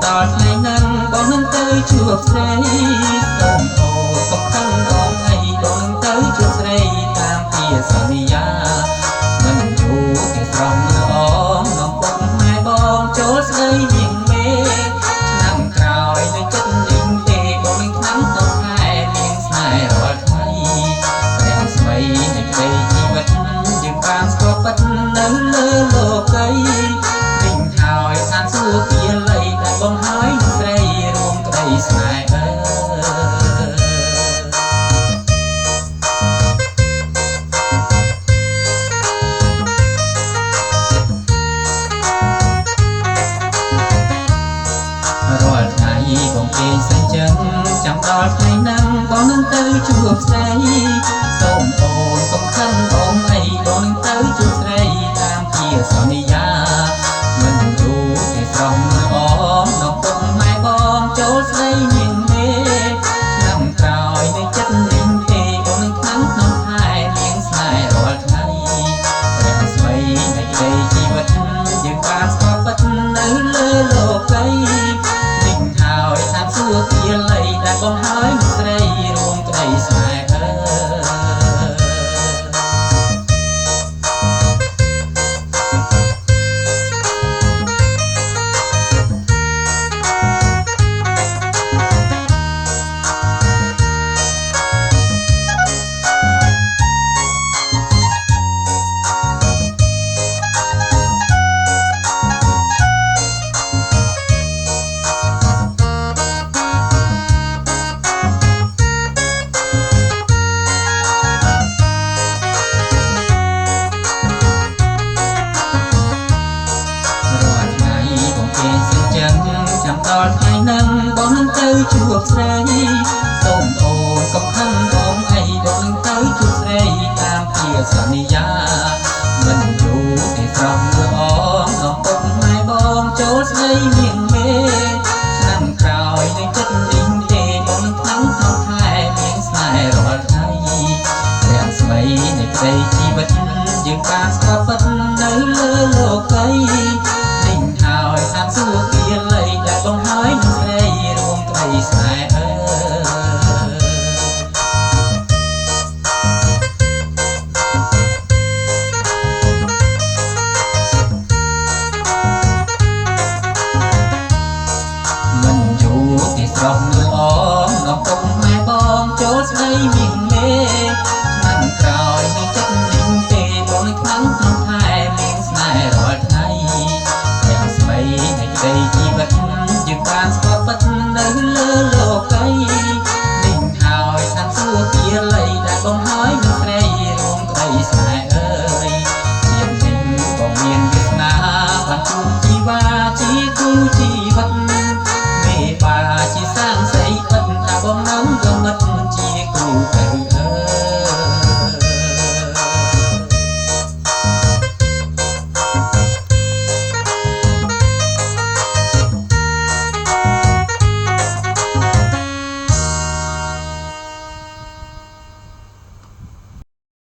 ដល់ថ្ងៃនឹងបងនឹងទៅជួបស្រីសូមអូនកុំខឹងបងអីបងនឹងទៅជួបស្រីតាមពីសន្យាមិនយូរទេស្រស់ល្អនំពុកម៉ែបងចូលស្ដីនាងមេឆ្នាំក្រោយនៅចិត្តនាងទេបងនឹងឆ្នាំដល់ខែនាងស្នេហ៍រាល់ថ្ងៃព្រះស្មីនៃក្តីជីវិតយើងបានស្គាល់ពិតនៅលើលោកីវិញហើយតាមសួរពីលៃដែលបងហើយនឹងស្រីរួមក្តីស្នេហ៍រាល់ថ្ងៃបងពេញសញ្ចឹងចាំដល់ថ្ងៃហ្នឹងបងនឹងទៅជួបស្រីសូមអូនកុំខឹងបងអីបងនឹងទៅជួបស្រីតាមជាសន្យាមិនយូរទេស្រស់ល្អនំពុកម៉ែបងចូលស្ដីនាងមេឆ្នាំក្រោយនៅចិត្តនាងទេបងនឹងខាងក្នុងខែនាងស្នេហ៍រាល់ថ្ងៃព្រះស្មីនៃក្តីជីវិតយើងបានស្គាល់ពិតនៅលើលោកីវិញហើយតាមសួរពីលៃដែលបងហើយនឹងស្រីរួមក្តីស្នេហ៍ចាំដល់ថ្ងៃហ្នឹងបងនឹងទៅជួបស្រីសូមអូនកុំខឹងបងអីបងនឹងទៅជួបស្រីតាមជាសន្យាមិនយូរទេស្រស់ល្អនំពុកម៉ែបងចូលស្ដីនាងមេឆ្នាំក្រោយនៅចិត្តនាងទេបងនឹងខាងក្នុងខែនាងស្នេហ៍រាល់ថ្ងៃព្រះស្មីនៃក្តីជីវិតយើងបានស្គាល់ពិតនៅលើលោកីវិញហើយតាមសួរពីលៃដែលបងហើយនឹងស្រីរួមក្តីស្នេហ៍មិនយូរទេស្រស់